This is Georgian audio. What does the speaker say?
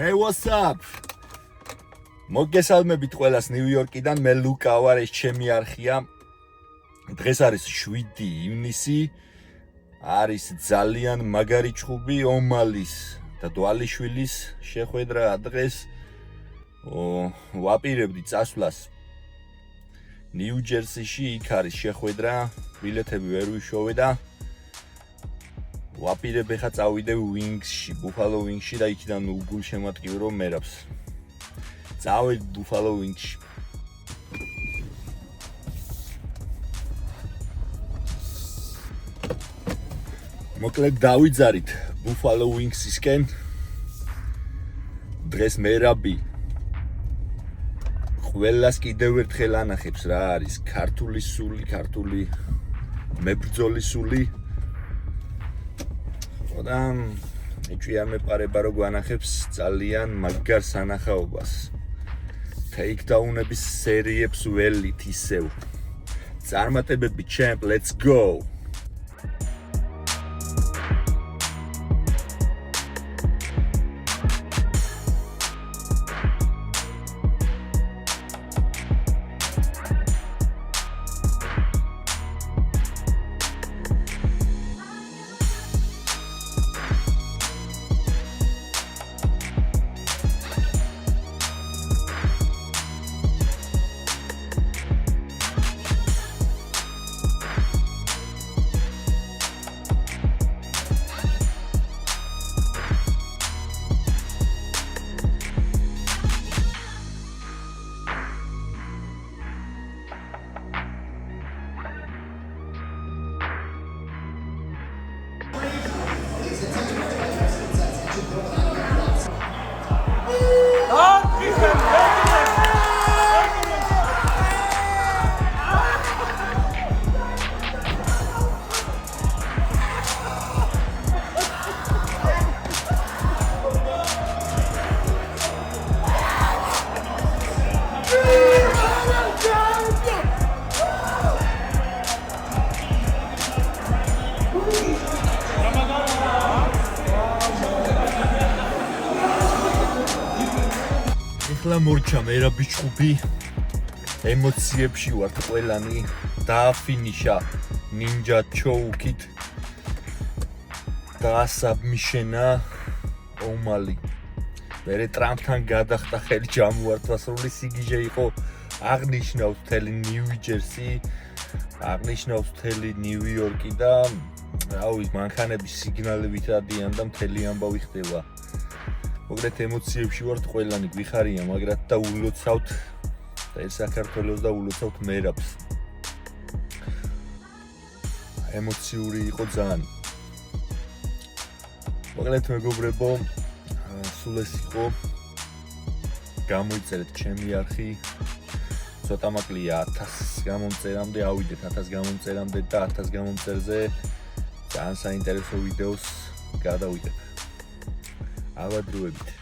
Hey, what's up? მოგესალმებით ყველას ნიუ-იორკიდან, მე ლუკა ვარ, ეს ჩემი არხია. დღეს არის 7 ივნისი. არის ძალიან მაგარი ჩხუბი ომალის და დვალიშვილის შეხვედრა დღეს. ვაპირებდი წასვლას ნიუ-ჯერსიში, იქ არის შეხვედრა, ბილეთები ვერ ვიშოვე და ვაპირებ ხა წავიდე Wings-ში, Buffalo Wings-ში და იქიდან უგულშემატკივრო მერაბს. წავედ Buffalo Wings-ში. მოკლედ დავიძარით Buffalo Wings-ისკენ. დღეს მერაბი ყველას კიდევ ერთხელ ანახებს რა არის ქართული სული, ქართული მებრძოლის სული. და ეჭვია მეპარება რო გვანახებს ძალიან მაგარ სანახაობას. Takedown-ების სერიებს ველით ისევ. წარმატებები champ, let's go. ეხლა მორჩა მერაბი ჩხუბი, ემოციებში ვართ ყველანი, დააფინიშა ნინჯა ჩოუკით, დაასაბმიშენა ომალი. მერე ტრამპთან გადახტა ხელი ჯამუართვასრული სიგიჟე იყო, აღნიშნავს მთელი ნიუ-ჯერსი, აღნიშნავს მთელი ნიუ-იორკი და რავი, მანქანების სიგნალებით ადიან და მთელი ამბავი ხდება. მოკლედ ემოციებში ვართ ყველანი, გვიხარია მაგრად და ულოცავთ და ეს საქართველოს და ულოცავთ მერაბს. ემოციური იყო ძალიან. მოკლედ მეგობრებო, სულ ეს იყო. გამოიწერეთ ჩემი არხი. ცოტა მაკლია 1000 გამომწერამდე, ავიდეთ 1000 გამომწერამდე და 1000 გამომწერზე ძალიან საინტერესო ვიდეოს გადავიდეთ. ავადროებით.